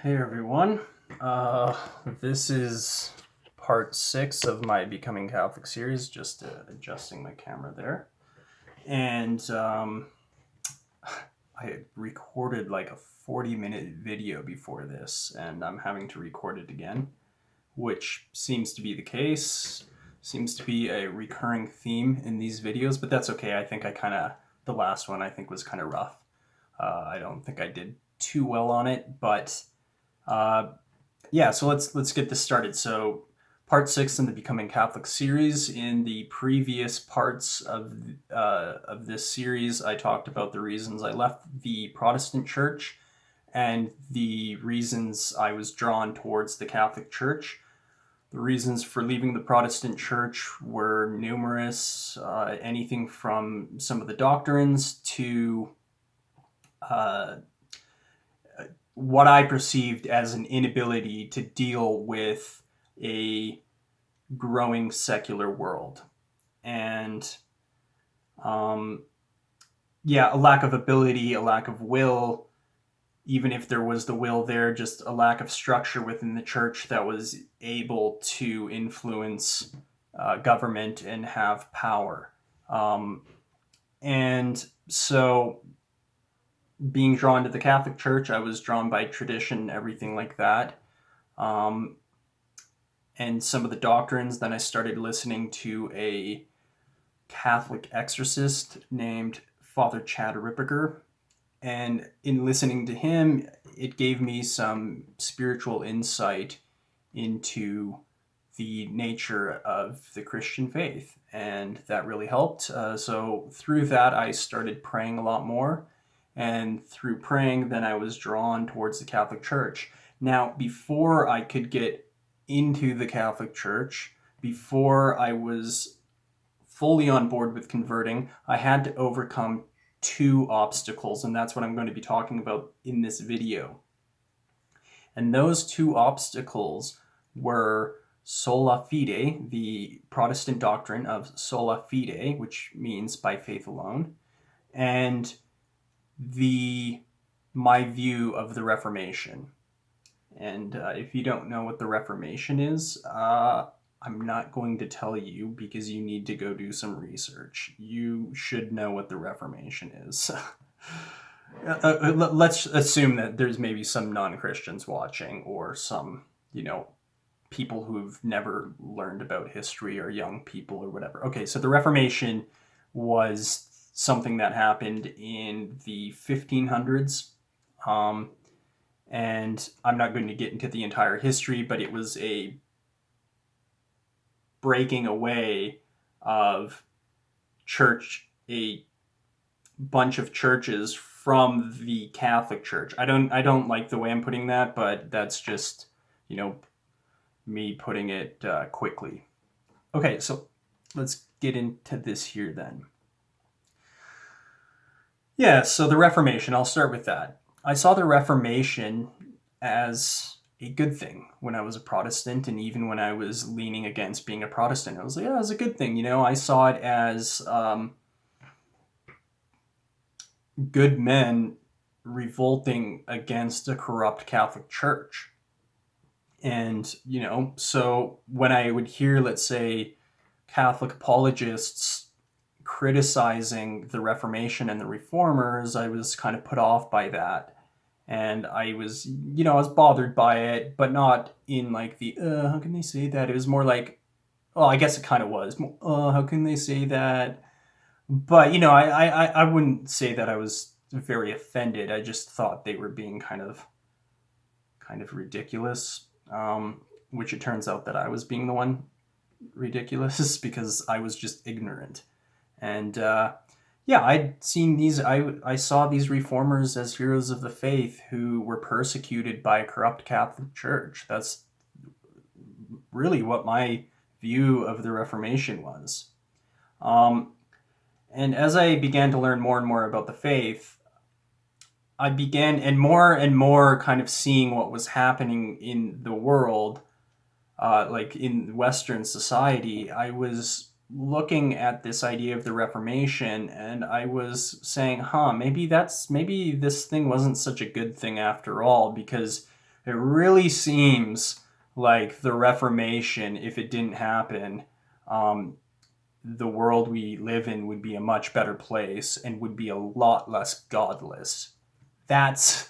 Hey everyone. This is part 6 of my Becoming Catholic series, just adjusting my camera there. And I recorded like a 40-minute video before this, and I'm having to record it again, which seems to be the case. Seems to be a recurring theme in these videos, but that's okay. I think the last one I think was kind of rough. I don't think I did too well on it, but so let's get this started. So, part 6 in the Becoming Catholic series. In the previous parts of this series, I talked about the reasons I left the Protestant Church and the reasons I was drawn towards the Catholic Church. The reasons for leaving the Protestant Church were numerous, anything from some of the doctrines to what I perceived as an inability to deal with a growing secular world. And a lack of ability, a lack of will, even if there was the will there, just a lack of structure within the church that was able to influence government and have power. And so being drawn to the Catholic Church, I was drawn by tradition, everything like that. And some of the doctrines, then I started listening to a Catholic exorcist named Father Chad Ripperger. And in listening to him, it gave me some spiritual insight into the nature of the Christian faith. And that really helped. So through that, I started praying a lot more. And through praying, then I was drawn towards the Catholic Church. Now, before I could get into the Catholic Church, before I was fully on board with converting, I had to overcome 2 obstacles, and that's what I'm going to be talking about in this video. And those 2 obstacles were Sola Fide, the Protestant doctrine of Sola Fide, which means by faith alone, and my view of the Reformation. And if you don't know what the Reformation is, I'm not going to tell you because you need to go do some research. You should know what the Reformation is. Let's assume that there's maybe some non-Christians watching, or some, people who've never learned about history, or young people or whatever. Okay, so the Reformation was something that happened in the 1500s. And I'm not going to get into the entire history, but it was a breaking away of a bunch of churches from the Catholic Church. I don't like the way I'm putting that, but that's just, me putting it quickly. Okay, so let's get into this here then. Yeah, so the Reformation, I'll start with that. I saw the Reformation as a good thing when I was a Protestant, and even when I was leaning against being a Protestant, I was like, yeah, it's a good thing. I saw it as good men revolting against a corrupt Catholic Church. And, so when I would hear, let's say, Catholic apologists criticizing the Reformation and the Reformers, I was kind of put off by that. And I was bothered by it, but not in like the, how can they say that? It was more like, well, I guess it kind of was. How can they say that? But, I wouldn't say that I was very offended. I just thought they were being kind of ridiculous, which it turns out that I was being the one ridiculous because I was just ignorant. And I'd seen these. I saw these reformers as heroes of the faith who were persecuted by a corrupt Catholic Church. That's really what my view of the Reformation was. And as I began to learn more and more about the faith, I began and more kind of seeing what was happening in the world, like in Western society. I was looking at this idea of the Reformation, and I was saying, maybe this thing wasn't such a good thing after all, because It really seems like the Reformation, if it didn't happen, um, the world we live in would be a much better place and would be a lot less godless. That's,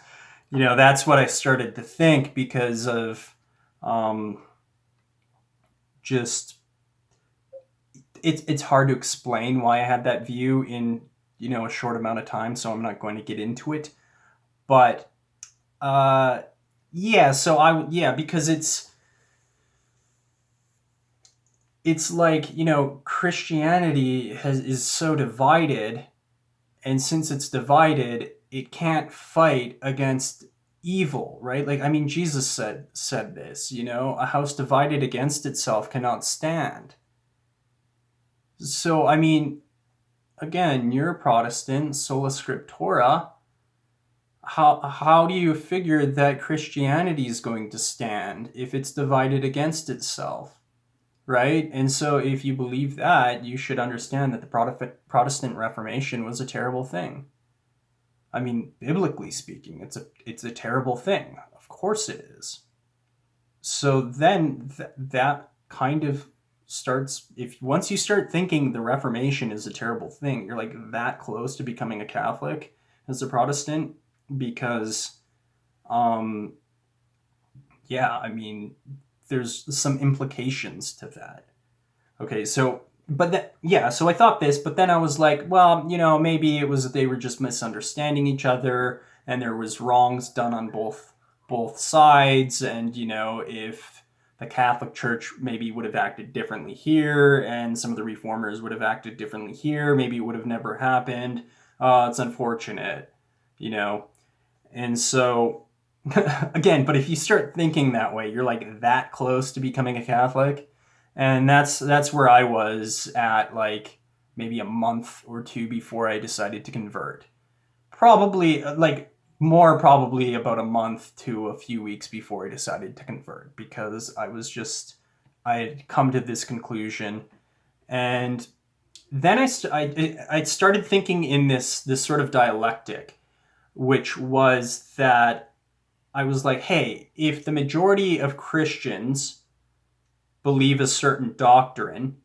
that's what I started to think because of um, just it's hard to explain why I had that view in a short amount of time, so I'm not going to get into it. But uh, yeah, so because it's like Christianity is so divided, and since it's divided, it can't fight against evil, right? Like, I mean, Jesus said this, a house divided against itself cannot stand. So I mean, again, you're a Protestant, sola scriptura. How do you figure that Christianity is going to stand if it's divided against itself, right? And so if you believe that, you should understand that the Protestant Reformation was a terrible thing. I mean, biblically speaking, it's a terrible thing. Of course it is. So then that kind of starts, if once you start thinking the Reformation is a terrible thing, you're like that close to becoming a Catholic as a Protestant, because um yeah, I mean, there's some implications to that. Okay, so but that yeah, so I thought this, but then I was like, well, maybe it was they were just misunderstanding each other, and there was wrongs done on both sides, and if the Catholic Church maybe would have acted differently here, and some of the reformers would have acted differently here, maybe it would have never happened. It's unfortunate, you know. And so again, but if you start thinking that way, you're like that close to becoming a Catholic. And that's where I was at, like maybe a month or two before I decided to convert. Probably like more probably about a month to a few weeks before I decided to convert, because I had come to this conclusion. And then I started thinking in this sort of dialectic, which was that I was like, hey, if the majority of Christians believe a certain doctrine,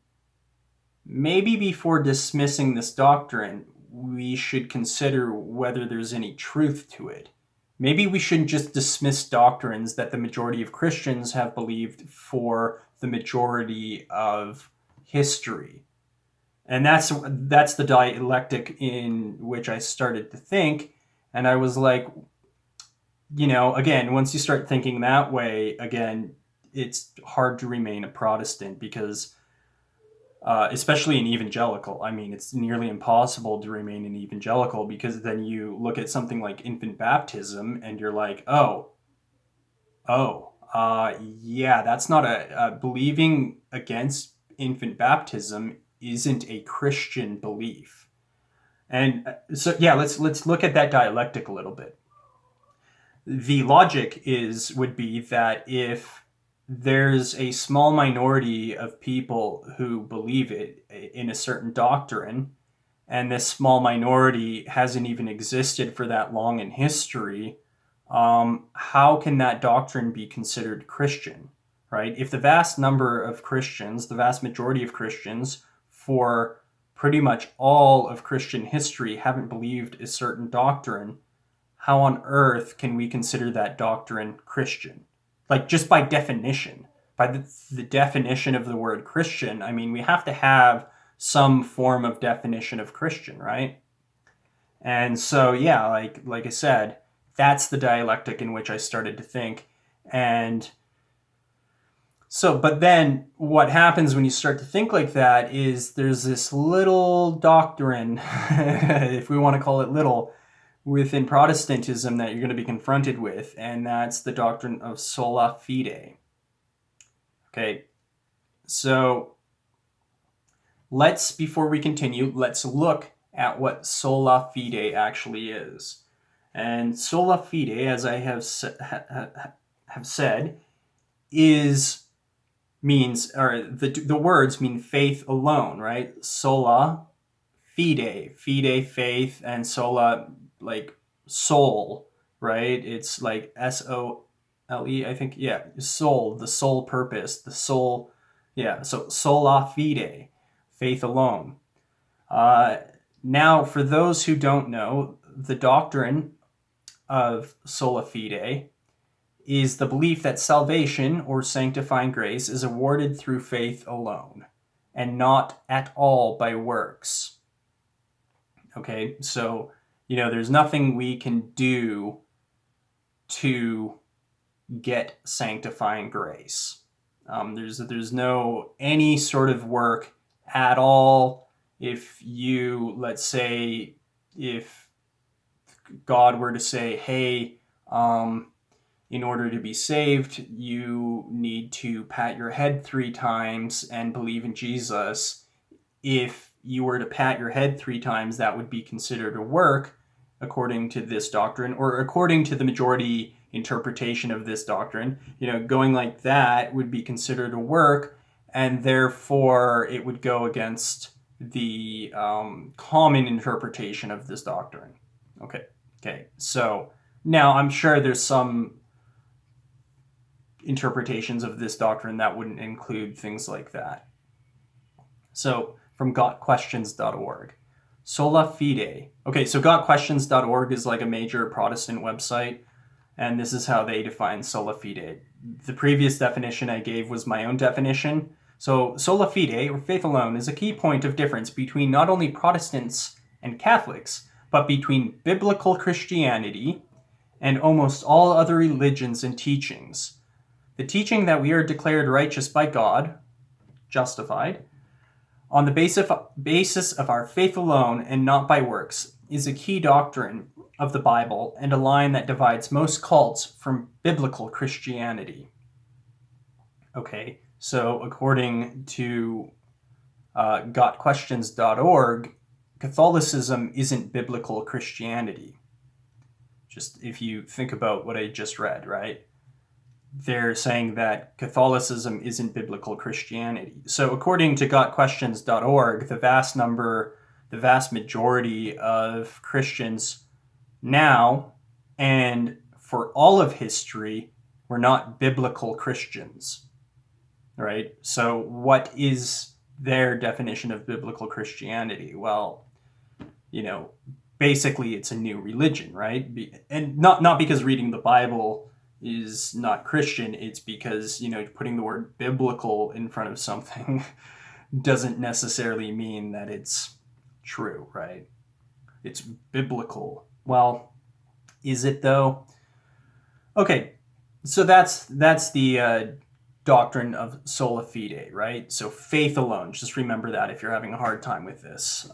maybe before dismissing this doctrine, we should consider whether there's any truth to it. Maybe we shouldn't just dismiss doctrines that the majority of Christians have believed for the majority of history. And that's the dialectic in which I started to think. And I was like, again, once you start thinking that way, again, it's hard to remain a Protestant, because, especially an evangelical, I mean, it's nearly impossible to remain an evangelical, because then you look at something like infant baptism and you're like, yeah, that's not believing against infant baptism isn't a Christian belief. And so, yeah, let's look at that dialectic a little bit. The logic would be that if there's a small minority of people who believe it in a certain doctrine, and this small minority hasn't even existed for that long in history, how can that doctrine be considered Christian, right? If the vast number of Christians, the vast majority of Christians, for pretty much all of Christian history haven't believed a certain doctrine, how on earth can we consider that doctrine Christian? Like, just by definition, by the definition of the word Christian, I mean, we have to have some form of definition of Christian, right? And so, yeah, like I said, that's the dialectic in which I started to think. And so, but then what happens when you start to think like that is there's this little doctrine, if we want to call it little, within Protestantism that you're going to be confronted with, and that's the doctrine of Sola Fide. Okay, so before we continue, let's look at what Sola Fide actually is. And Sola Fide, as I have said, the words mean faith alone, right? Sola Fide, faith, and sola, like soul, right? It's like L-E, I think. Yeah, soul, the sole purpose, the soul. Yeah, so sola fide, faith alone. Now, for those who don't know, the doctrine of sola fide is the belief that salvation or sanctifying grace is awarded through faith alone and not at all by works. Okay, so, there's nothing we can do to get sanctifying grace. There's no any sort of work at all. If you, let's say, if God were to say, hey, in order to be saved, you need to pat your head 3 times and believe in Jesus. If you were to pat your head 3 times, that would be considered a work, according to this doctrine, or according to the majority interpretation of this doctrine. Going like that would be considered a work, and therefore it would go against the common interpretation of this doctrine. Okay. So now I'm sure there's some interpretations of this doctrine that wouldn't include things like that. So from gotquestions.org. Sola Fide. Okay, so gotquestions.org is like a major Protestant website, and this is how they define Sola Fide. The previous definition I gave was my own definition. So Sola Fide, or faith alone, is a key point of difference between not only Protestants and Catholics, but between biblical Christianity and almost all other religions and teachings. The teaching that we are declared righteous by God, justified, on the basis of our faith alone and not by works, is a key doctrine of the Bible and a line that divides most cults from biblical Christianity. Okay, so according to gotquestions.org, Catholicism isn't biblical Christianity. Just if you think about what I just read, right? They're saying that Catholicism isn't biblical Christianity. So according to gotquestions.org, the vast majority of Christians now and for all of history were not biblical Christians, right? So what is their definition of biblical Christianity? Well, basically it's a new religion, right? And not because reading the Bible is not Christian, it's because, putting the word biblical in front of something doesn't necessarily mean that it's true, right? It's biblical. Well, is it though? Okay, so that's the doctrine of sola fide, right? So faith alone. Just remember that if you're having a hard time with this.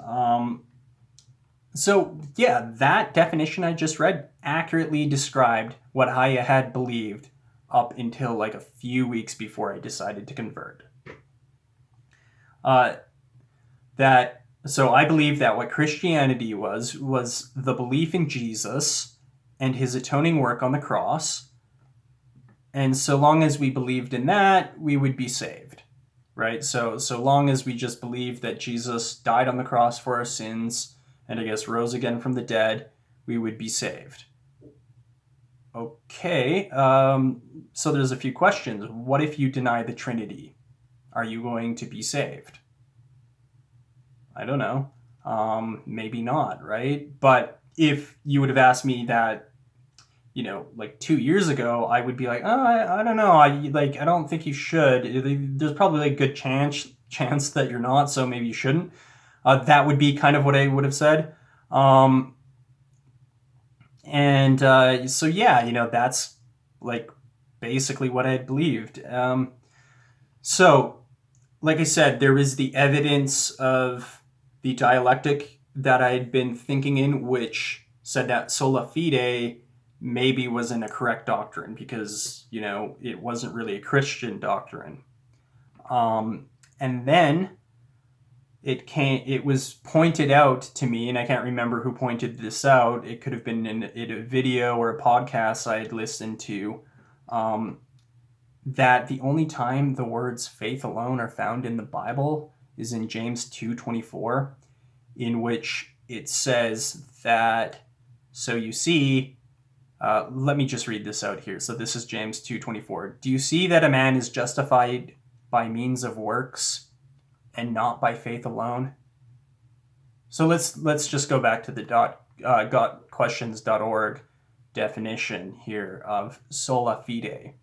So yeah, that definition I just read accurately described what I had believed up until like a few weeks before I decided to convert. So I believe that what Christianity was the belief in Jesus and his atoning work on the cross. And so long as we believed in that, we would be saved, right? So long as we just believed that Jesus died on the cross for our sins and I guess rose again from the dead, we would be saved. Okay, so there's a few questions. What if you deny the Trinity? Are you going to be saved? I don't know. Maybe not, right? But if you would have asked me that, like 2 years ago, I would be like, oh, I don't know. I don't think you should. There's probably a good chance that you're not, so maybe you shouldn't. That would be kind of what I would have said. So yeah, that's like basically what I believed. So like I said, there is the evidence of the dialectic that I'd been thinking in, which said that sola fide maybe wasn't a correct doctrine because, it wasn't really a Christian doctrine. And then it was pointed out to me, and I can't remember who pointed this out. It could have been in a video or a podcast I had listened to, that the only time the words faith alone are found in the Bible is in James 2:24, in which it says that, so you see, Let me just read this out here. So this is James 2:24. Do you see that a man is justified by means of works and not by faith alone? So let's just go back to the gotquestions.org definition here of sola fide.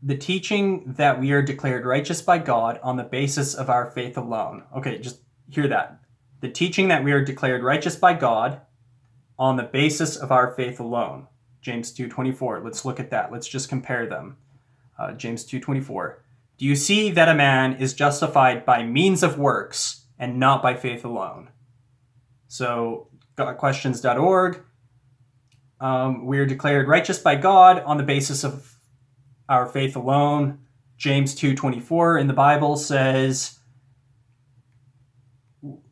The teaching that we are declared righteous by God on the basis of our faith alone. Okay, just hear that. The teaching that we are declared righteous by God on the basis of our faith alone. James 2:24. Let's look at that. Let's just compare them. James 2:24. Do you see that a man is justified by means of works and not by faith alone? So, gotquestions.org. We are declared righteous by God on the basis of our faith alone. James 2:24 in the Bible says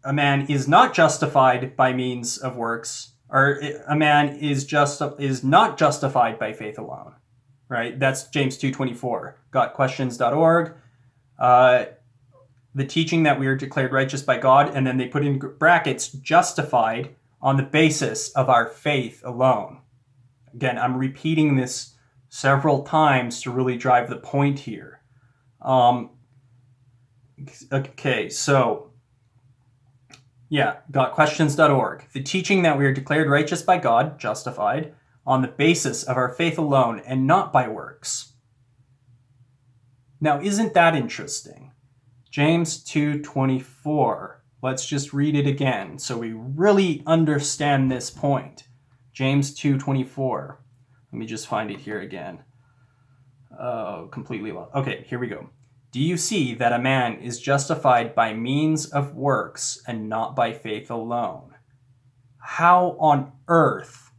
a man is not justified by means of works, or a man is not justified by faith alone. Right? That's James 2:24. Gotquestions.org. The teaching that we are declared righteous by God, and then they put in brackets, justified on the basis of our faith alone. Again, I'm repeating this several times to really drive the point here. Okay, so, yeah, gotquestions.org. The teaching that we are declared righteous by God, justified, on the basis of our faith alone and not by works. Now, isn't that interesting? James 2:24. Let's just read it again so we really understand this point. James 2:24. Let me just find it here again. Completely lost. Okay, here we go. Do you see that a man is justified by means of works and not by faith alone? How on earth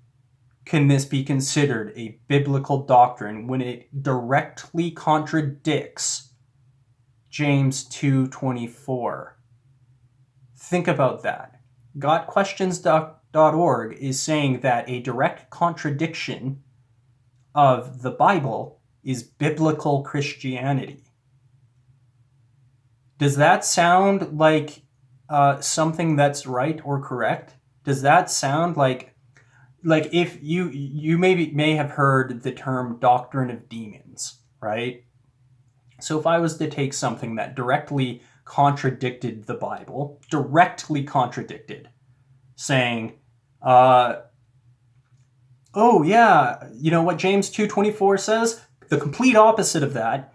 can this be considered a biblical doctrine when it directly contradicts James 2:24? Think about that. Gotquestions.org is saying that a direct contradiction of the Bible is biblical Christianity. Does that sound like something that's right or correct? Does that sound like if you may have heard the term doctrine of demons, right? So if I was to take something that directly contradicted the Bible, saying, oh yeah, you know what James 2:24 says? The complete opposite of that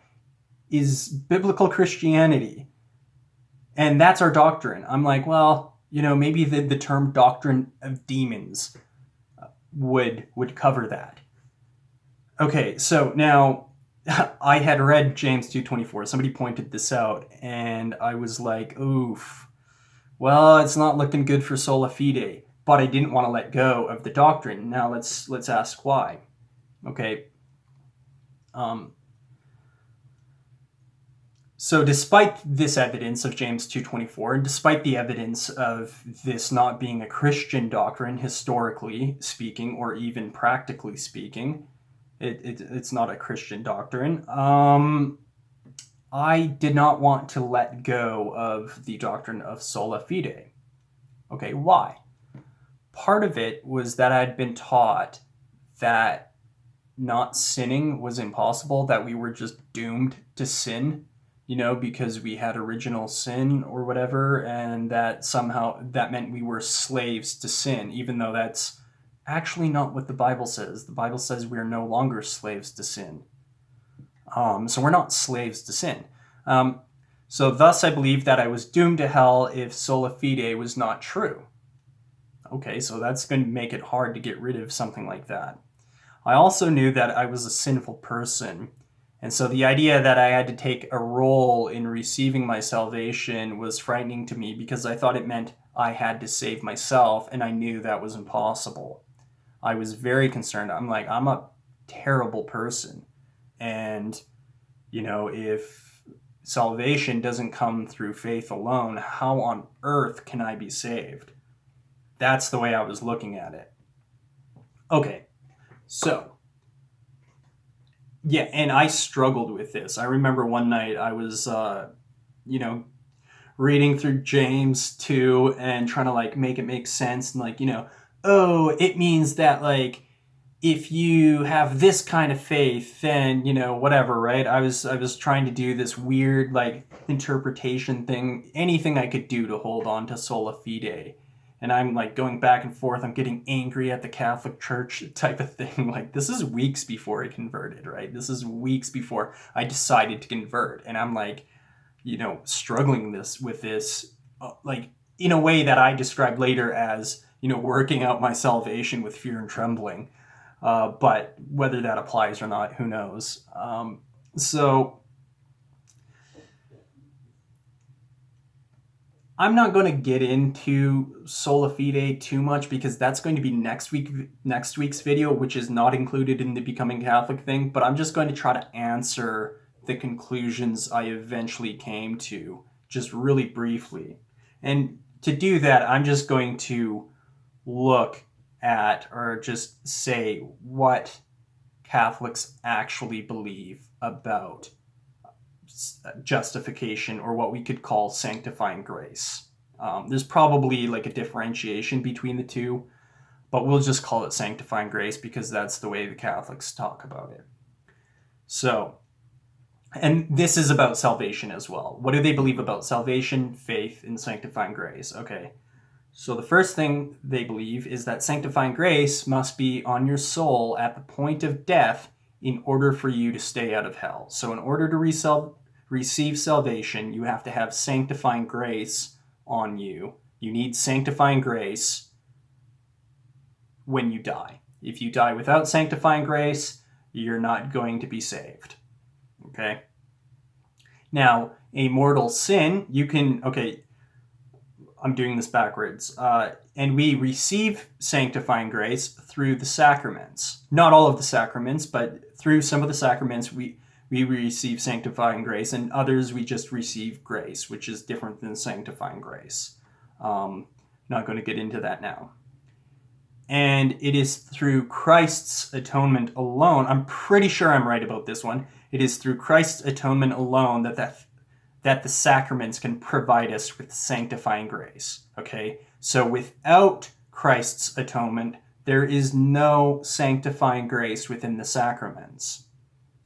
is biblical Christianity. And that's our doctrine. I'm like, well, maybe the term doctrine of demons would cover that. Okay, so now I had read James 2:24. Somebody pointed this out, and I was like, oof. Well, it's not looking good for Sola Fide, but I didn't want to let go of the doctrine. Now let's ask why. Okay. So despite this evidence of James 2:24, and despite the evidence of this not being a Christian doctrine, historically speaking, or even practically speaking, it's not a Christian doctrine, I did not want to let go of the doctrine of sola fide. Okay, why? Part of it was that I'd been taught that not sinning was impossible, that we were just doomed to sin, because we had original sin or whatever, and that somehow that meant we were slaves to sin, even though that's actually not what the Bible says. The Bible says we are no longer slaves to sin. So we're not slaves to sin. So thus I believed that I was doomed to hell if sola fide was not true. Okay, so that's going to make it hard to get rid of something like that. I also knew that I was a sinful person, and so the idea that I had to take a role in receiving my salvation was frightening to me because I thought it meant I had to save myself, and I knew that was impossible. I was very concerned. I'm like, I'm a terrible person, and if salvation doesn't come through faith alone, how on earth can I be saved? That's the way I was looking at it. Okay, so, yeah, and I struggled with this. I remember one night I was, reading through James 2 and trying to, make it make sense and, oh, it means that, like, if you have this kind of faith, then, whatever, right? I was trying to do this weird, like, interpretation thing, anything I could do to hold on to Sola Fide. And I'm, like, going back and forth. I'm getting angry at the Catholic Church type of thing. Like, this is weeks before I converted, right? This is weeks before I decided to convert. And I'm, like, struggling with this, like, in a way that I described later as, working out my salvation with fear and trembling. But whether that applies or not, who knows? So I'm not going to get into Sola Fide too much because that's going to be next week's video, which is not included in the Becoming Catholic thing. But I'm just going to try to answer the conclusions I eventually came to, just really briefly. And to do that, I'm just going to look at, or just say, what Catholics actually believe about justification, or what we could call sanctifying grace. There's probably like a differentiation between the two, but we'll just call it sanctifying grace because that's the way the Catholics talk about it. So, and this is about salvation as well. What do they believe about salvation, faith, and sanctifying grace? Okay. So the first thing they believe is that sanctifying grace must be on your soul at the point of death in order for you to stay out of hell. So in order to receive salvation, you have to have sanctifying grace on you. You need sanctifying grace when you die. If you die without sanctifying grace, you're not going to be saved. Okay? Now, a mortal sin, I'm doing this backwards. And we receive sanctifying grace through the sacraments. Not all of the sacraments, but through some of the sacraments we receive sanctifying grace, and others we just receive grace, which is different than sanctifying grace. Not going to get into that now. And it is through Christ's atonement alone. I'm pretty sure I'm right about this one. It is through Christ's atonement alone that the sacraments can provide us with sanctifying grace. Okay? So without Christ's atonement, there is no sanctifying grace within the sacraments.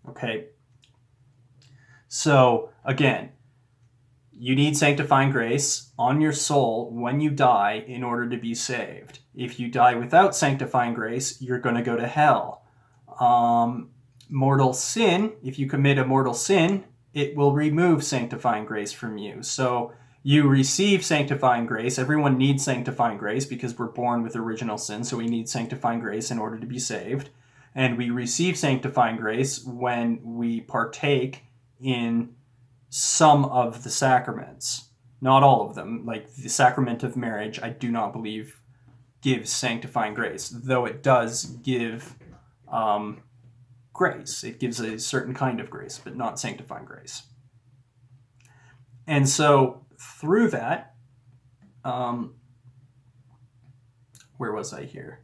Okay? So, again, you need sanctifying grace on your soul when you die in order to be saved. If you die without sanctifying grace, you're going to go to hell. Mortal sin, if you commit a mortal sin, it will remove sanctifying grace from you. So you receive sanctifying grace. Everyone needs sanctifying grace because we're born with original sin, so we need sanctifying grace in order to be saved. And we receive sanctifying grace when we partake in some of the sacraments. Not all of them. Like the sacrament of marriage, I do not believe gives sanctifying grace, though it does give grace. It gives a certain kind of grace, but not sanctifying grace. And so through that, where was I here?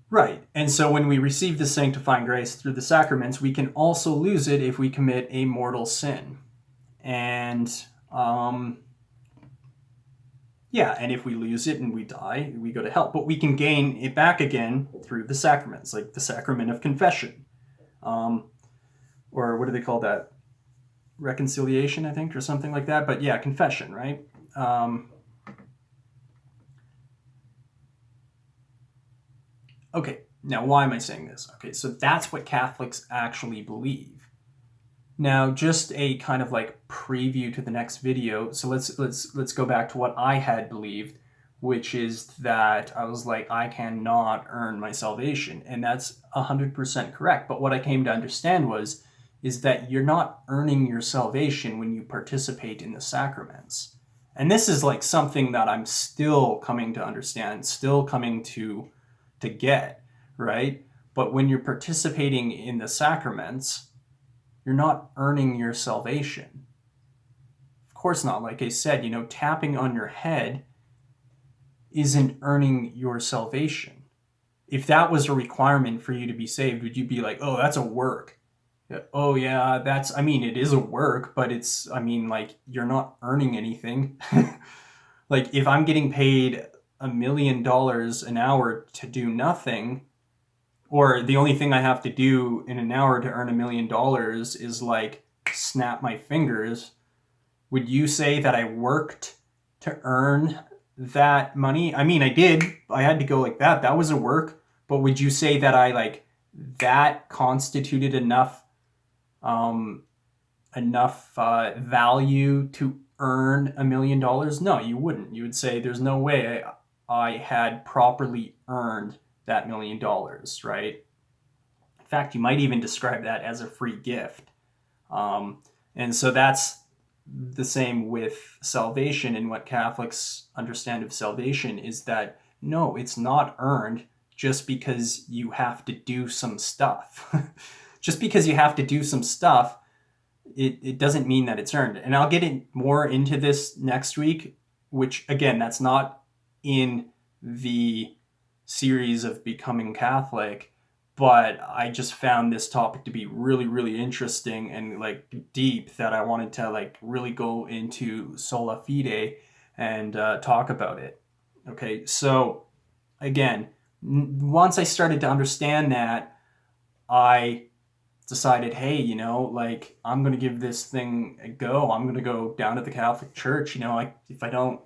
Right. And so when we receive the sanctifying grace through the sacraments, we can also lose it if we commit a mortal sin. And and if we lose it and we die, we go to hell. But we can gain it back again through the sacraments, like the sacrament of confession. Or what do they call that? Reconciliation, I think, or something like that. But yeah, confession, right? Okay, now why am I saying this? Okay, so that's what Catholics actually believe. Now, just a kind of like preview to the next video. So let's go back to what I had believed, which is that I was like, I cannot earn my salvation, and that's 100% correct. But what I came to understand is that you're not earning your salvation when you participate in the sacraments. And this is like something that I'm still coming to understand, still coming to get, right? But when you're participating in the sacraments, you're not earning your salvation. Of course not. Like I said, tapping on your head isn't earning your salvation. If that was a requirement for you to be saved, would you be like, oh, that's a work? Oh, yeah, it is a work, but you're not earning anything. Like, if I'm getting paid $1 million an hour to do nothing, or the only thing I have to do in an hour to earn $1 million is like snap my fingers, would you say that I worked to earn that money? I mean, I did. I had to go like that. That was a work. But would you say that I like that constituted enough value to earn $1 million? No, you wouldn't. You would say there's no way I had properly earned that $1 million, right? In fact, you might even describe that as a free gift. And so that's the same with salvation, and what Catholics understand of salvation is that no, it's not earned just because you have to do some stuff. Just because you have to do some stuff, it doesn't mean that it's earned. And I'll get more into this next week, which again, that's not in the series of Becoming Catholic, but I just found this topic to be really, really interesting and like deep, that I wanted to like really go into Sola Fide and talk about it. Okay, so again, once I started to understand that, I decided, hey, like I'm going to give this thing a go. I'm going to go down to the Catholic Church. If I don't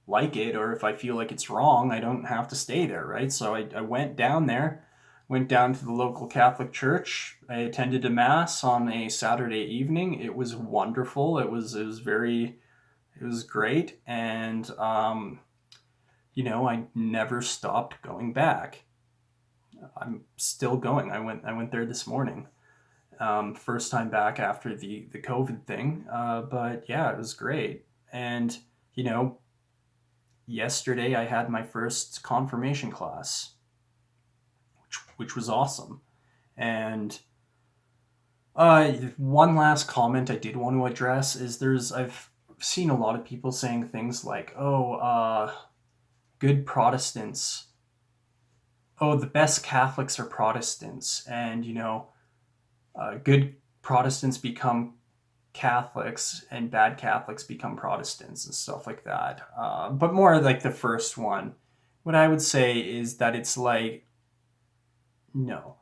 like it, or if I feel like it's wrong, I don't have to stay there, right? So I went down there, went down to the local Catholic Church. I attended a mass on a Saturday evening. It was wonderful. It was great. And, I never stopped going back. I'm still going. I went there this morning. First time back after the COVID thing. But yeah, it was great. And, yesterday I had my first confirmation class, which was awesome. And one last comment I did want to address is I've seen a lot of people saying things like, good Protestants, the best Catholics are Protestants, and good Protestants become Catholics and bad Catholics become Protestants and stuff like that. But more like the first one. What I would say is that it's like, no.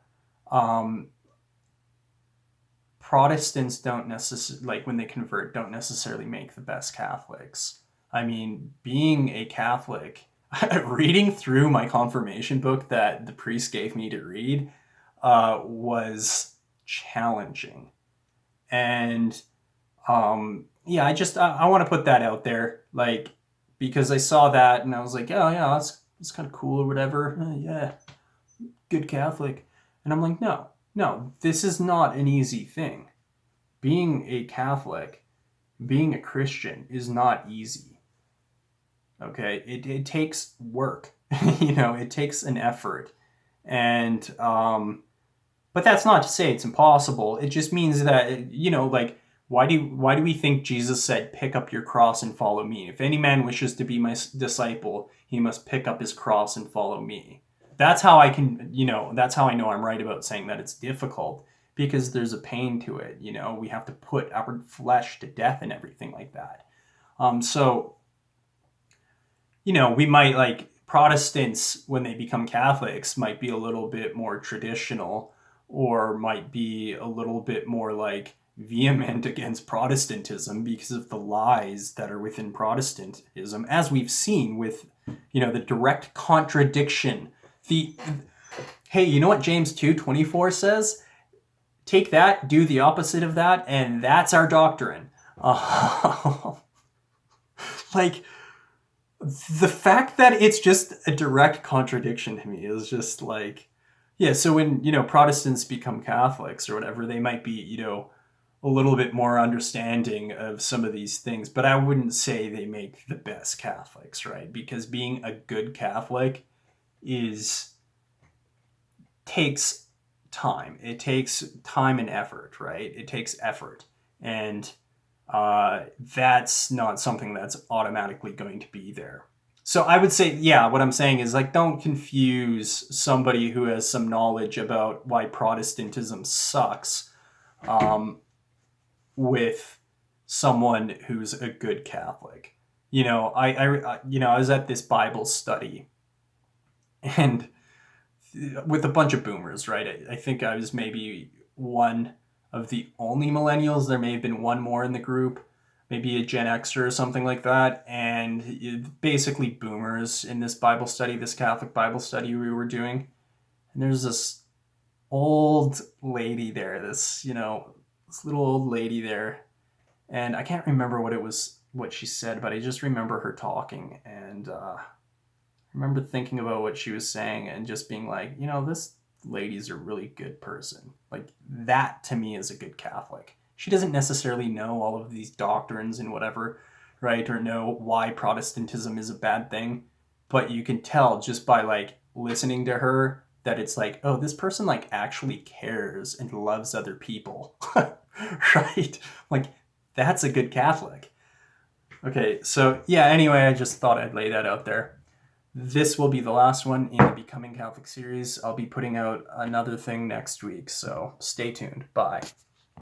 Protestants don't necessarily, like when they convert, don't necessarily make the best Catholics. I mean, being a Catholic, reading through my confirmation book that the priest gave me to read was challenging. And yeah, I want to put that out there, like, because I saw that and I was like, oh yeah, that's kind of cool or whatever. Yeah, good Catholic. And I'm like, no, this is not an easy thing. Being a Catholic, being a Christian is not easy. Okay, it takes work. It takes an effort. And but that's not to say it's impossible. It just means that, like, why do we think Jesus said, pick up your cross and follow me? If any man wishes to be my disciple, he must pick up his cross and follow me. That's how I can, that's how I know I'm right about saying that it's difficult, because there's a pain to it. We have to put our flesh to death and everything like that. So, we might, like, Protestants, when they become Catholics, might be a little bit more traditional, or might be a little bit more like vehement against Protestantism because of the lies that are within Protestantism, as we've seen with, the direct contradiction. Hey, you know what James 2:24 says? Take that, do the opposite of that, and that's our doctrine. Like, the fact that it's just a direct contradiction to me is just like, yeah, so when, Protestants become Catholics or whatever, they might be, a little bit more understanding of some of these things, but I wouldn't say they make the best Catholics, right? Because being a good Catholic takes time. It takes time and effort, right? It takes effort. And that's not something that's automatically going to be there. So I would say, yeah, what I'm saying is, like, don't confuse somebody who has some knowledge about why Protestantism sucks with someone who's a good Catholic. I was at this Bible study, and with a bunch of boomers, right? I think I was maybe one of the only millennials. There may have been one more in the group, maybe a Gen Xer or something like that. And basically boomers in this Bible study, this Catholic Bible study we were doing. And there's this old lady there, this little old lady there. And I can't remember what she said, but I just remember her talking. And remember thinking about what she was saying and just being like, this lady's a really good person. Like, that to me is a good Catholic. She doesn't necessarily know all of these doctrines and whatever, right? Or know why Protestantism is a bad thing. But you can tell just by like listening to her that it's like, oh, this person like actually cares and loves other people. Right? Like, that's a good Catholic. Okay, so yeah, anyway, I just thought I'd lay that out there. This will be the last one in the Becoming Catholic series. I'll be putting out another thing next week, so stay tuned. Bye.